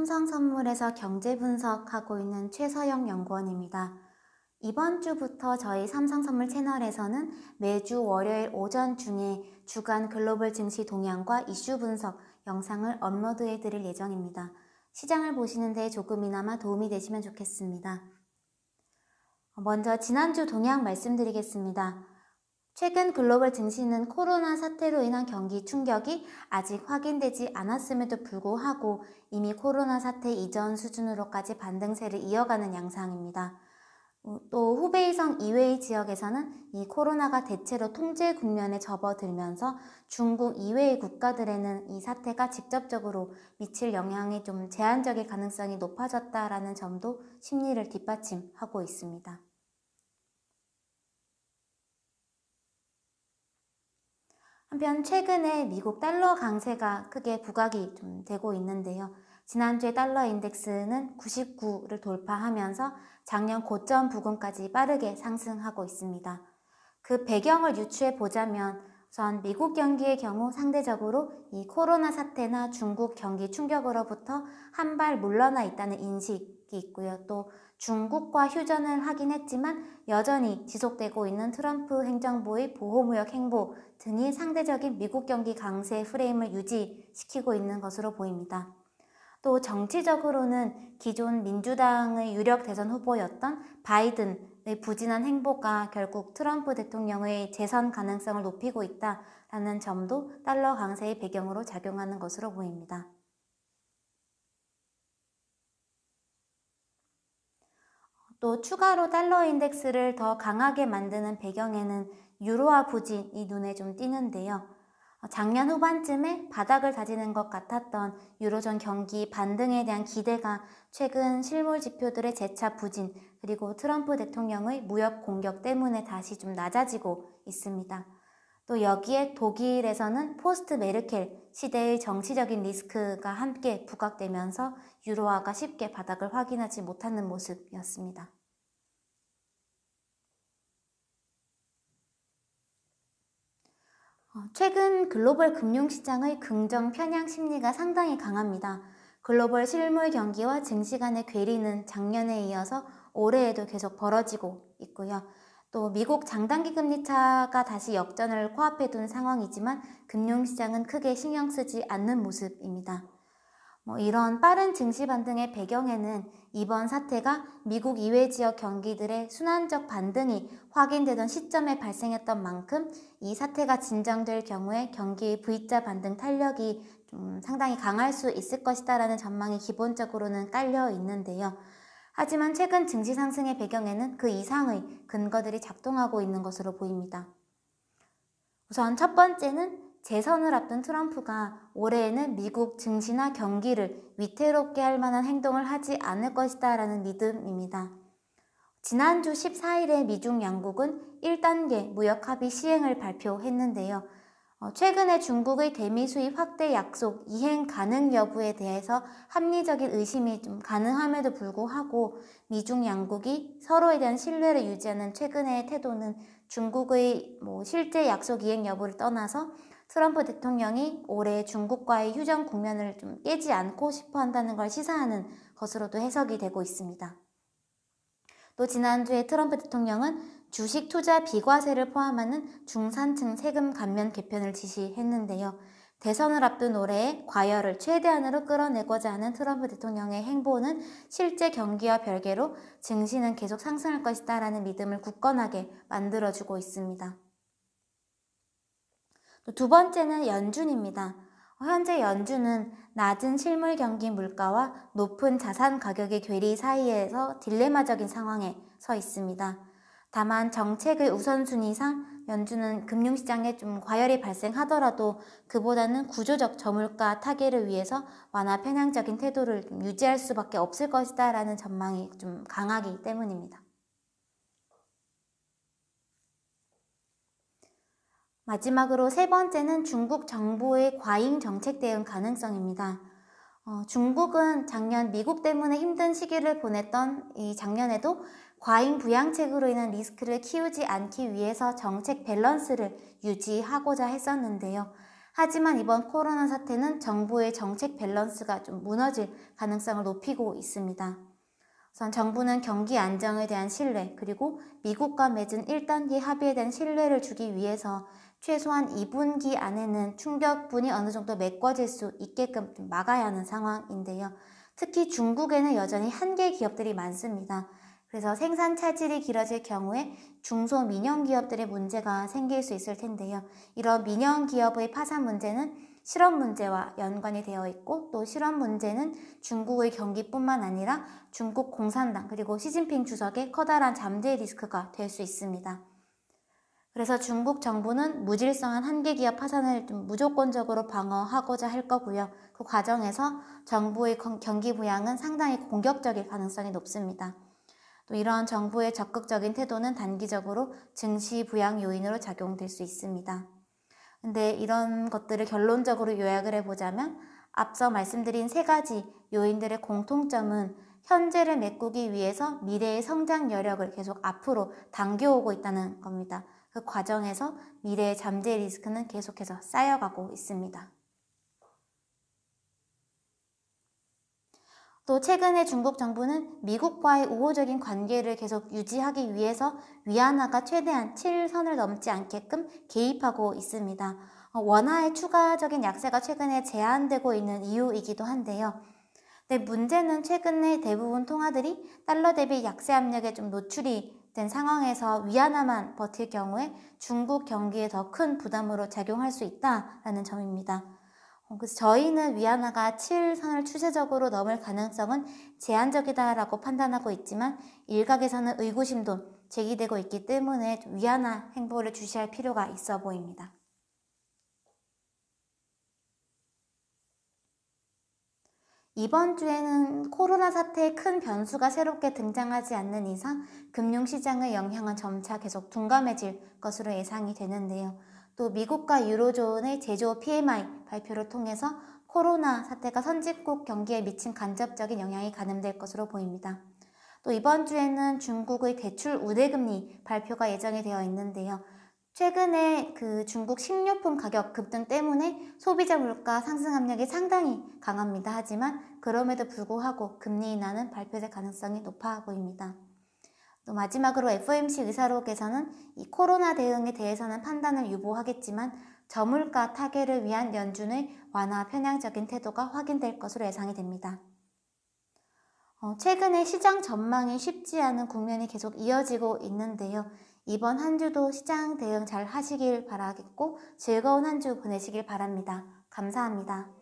삼성선물에서 경제 분석하고 있는 최서영 연구원입니다. 이번 주부터 저희 삼성선물 채널에서는 매주 월요일 오전 중에 주간 글로벌 증시 동향과 이슈 분석 영상을 업로드해 드릴 예정입니다. 시장을 보시는 데 조금이나마 도움이 되시면 좋겠습니다. 먼저 지난주 동향 말씀드리겠습니다. 최근 글로벌 증시는 코로나 사태로 인한 경기 충격이 아직 확인되지 않았음에도 불구하고 이미 코로나 사태 이전 수준으로까지 반등세를 이어가는 양상입니다. 또 후베이성 이외의 지역에서는 이 코로나가 대체로 통제 국면에 접어들면서 중국 이외의 국가들에는 이 사태가 직접적으로 미칠 영향이 좀 제한적일 가능성이 높아졌다라는 점도 심리를 뒷받침하고 있습니다. 한편 최근에 미국 달러 강세가 크게 부각이 좀 되고 있는데요. 지난주에 달러 인덱스는 99를 돌파하면서 작년 고점 부근까지 빠르게 상승하고 있습니다. 그 배경을 유추해 보자면 우선 미국 경기의 경우 상대적으로 이 코로나 사태나 중국 경기 충격으로부터 한 발 물러나 있다는 인식이 있고요. 또 중국과 휴전을 하긴 했지만 여전히 지속되고 있는 트럼프 행정부의 보호무역 행보 등이 상대적인 미국 경기 강세 프레임을 유지시키고 있는 것으로 보입니다. 또 정치적으로는 기존 민주당의 유력 대선 후보였던 바이든의 부진한 행보가 결국 트럼프 대통령의 재선 가능성을 높이고 있다라는 점도 달러 강세의 배경으로 작용하는 것으로 보입니다. 또 추가로 달러 인덱스를 더 강하게 만드는 배경에는 유로화 부진이 눈에 좀 띄는데요. 작년 후반쯤에 바닥을 다지는 것 같았던 유로존 경기 반등에 대한 기대가 최근 실물 지표들의 재차 부진 그리고 트럼프 대통령의 무역 공격 때문에 다시 좀 낮아지고 있습니다. 또 여기에 독일에서는 포스트 메르켈 시대의 정치적인 리스크가 함께 부각되면서 유로화가 쉽게 바닥을 확인하지 못하는 모습이었습니다. 최근 글로벌 금융시장의 긍정 편향 심리가 상당히 강합니다. 글로벌 실물 경기와 증시 간의 괴리는 작년에 이어서 올해에도 계속 벌어지고 있고요. 또 미국 장단기 금리 차가 다시 역전을 코앞에 둔 상황이지만 금융시장은 크게 신경 쓰지 않는 모습입니다. 이런 빠른 증시 반등의 배경에는 이번 사태가 미국 이외 지역 경기들의 순환적 반등이 확인되던 시점에 발생했던 만큼 이 사태가 진정될 경우에 경기의 V자 반등 탄력이 좀 상당히 강할 수 있을 것이다라는 전망이 기본적으로는 깔려 있는데요. 하지만 최근 증시 상승의 배경에는 그 이상의 근거들이 작동하고 있는 것으로 보입니다. 우선 첫 번째는 재선을 앞둔 트럼프가 올해에는 미국 증시나 경기를 위태롭게 할 만한 행동을 하지 않을 것이다 라는 믿음입니다. 지난주 14일에 미중 양국은 1단계 무역 합의 시행을 발표했는데요. 최근에 중국의 대미 수입 확대 약속 이행 가능 여부에 대해서 합리적인 의심이 좀 가능함에도 불구하고 미중 양국이 서로에 대한 신뢰를 유지하는 최근의 태도는 중국의 실제 약속 이행 여부를 떠나서 트럼프 대통령이 올해 중국과의 휴전 국면을 좀 깨지 않고 싶어 한다는 걸 시사하는 것으로도 해석이 되고 있습니다. 또 지난주에 트럼프 대통령은 주식 투자 비과세를 포함하는 중산층 세금 감면 개편을 지시했는데요. 대선을 앞둔 올해에 과열을 최대한으로 끌어내고자 하는 트럼프 대통령의 행보는 실제 경기와 별개로 증시는 계속 상승할 것이다 라는 믿음을 굳건하게 만들어주고 있습니다. 또 두 번째는 연준입니다. 현재 연준은 낮은 실물 경기 물가와 높은 자산 가격의 괴리 사이에서 딜레마적인 상황에 서 있습니다. 다만 정책의 우선순위상 연준은 금융시장에 좀 과열이 발생하더라도 그보다는 구조적 저물가 타개를 위해서 완화 편향적인 태도를 유지할 수밖에 없을 것이다 라는 전망이 좀 강하기 때문입니다. 마지막으로 세 번째는 중국 정부의 과잉 정책 대응 가능성입니다. 중국은 작년 미국 때문에 힘든 시기를 보냈던 이 작년에도 과잉 부양책으로 인한 리스크를 키우지 않기 위해서 정책 밸런스를 유지하고자 했었는데요. 하지만 이번 코로나 사태는 정부의 정책 밸런스가 좀 무너질 가능성을 높이고 있습니다. 우선 정부는 경기 안정에 대한 신뢰, 그리고 미국과 맺은 1단계 합의에 대한 신뢰를 주기 위해서 최소한 2분기 안에는 충격분이 어느 정도 메꿔질 수 있게끔 좀 막아야 하는 상황인데요. 특히 중국에는 여전히 한계 기업들이 많습니다. 그래서 생산 차질이 길어질 경우에 중소민영기업들의 문제가 생길 수 있을 텐데요. 이런 민영기업의 파산 문제는 실업 문제와 연관이 되어 있고, 또 실업 문제는 중국의 경기뿐만 아니라 중국 공산당 그리고 시진핑 주석의 커다란 잠재 리스크가 될 수 있습니다. 그래서 중국 정부는 무질서한 한계 기업 파산을 좀 무조건적으로 방어하고자 할 거고요. 그 과정에서 정부의 경기 부양은 상당히 공격적일 가능성이 높습니다. 또 이런 정부의 적극적인 태도는 단기적으로 증시 부양 요인으로 작용될 수 있습니다. 근데 이런 것들을 결론적으로 요약을 해보자면 앞서 말씀드린 세 가지 요인들의 공통점은 현재를 메꾸기 위해서 미래의 성장 여력을 계속 앞으로 당겨오고 있다는 겁니다. 그 과정에서 미래의 잠재 리스크는 계속해서 쌓여가고 있습니다. 또 최근에 중국 정부는 미국과의 우호적인 관계를 계속 유지하기 위해서 위안화가 최대한 7선을 넘지 않게끔 개입하고 있습니다. 원화의 추가적인 약세가 최근에 제한되고 있는 이유이기도 한데요. 근데 문제는 최근에 대부분 통화들이 달러 대비 약세 압력에 좀 노출이 된 상황에서 위안화만 버틸 경우에 중국 경기에 더 큰 부담으로 작용할 수 있다라는 점입니다. 그래서 저희는 위안화가 7선을 추세적으로 넘을 가능성은 제한적이다라고 판단하고 있지만 일각에서는 의구심도 제기되고 있기 때문에 위안화 행보를 주시할 필요가 있어 보입니다. 이번 주에는 코로나 사태의 큰 변수가 새롭게 등장하지 않는 이상 금융시장의 영향은 점차 계속 둔감해질 것으로 예상이 되는데요. 또 미국과 유로존의 제조 PMI 발표를 통해서 코로나 사태가 선진국 경기에 미친 간접적인 영향이 가늠될 것으로 보입니다. 또 이번 주에는 중국의 대출 우대금리 발표가 예정이 되어 있는데요. 최근에 그 중국 식료품 가격 급등 때문에 소비자 물가 상승 압력이 상당히 강합니다. 하지만 그럼에도 불구하고 금리 인하는 발표될 가능성이 높아 보입니다. 또 마지막으로 FOMC 의사록에서는 이 코로나 대응에 대해서는 판단을 유보하겠지만 저물가 타개를 위한 연준의 완화 편향적인 태도가 확인될 것으로 예상이 됩니다. 최근에 시장 전망이 쉽지 않은 국면이 계속 이어지고 있는데요. 이번 한 주도 시장 대응 잘 하시길 바라겠고 즐거운 한 주 보내시길 바랍니다. 감사합니다.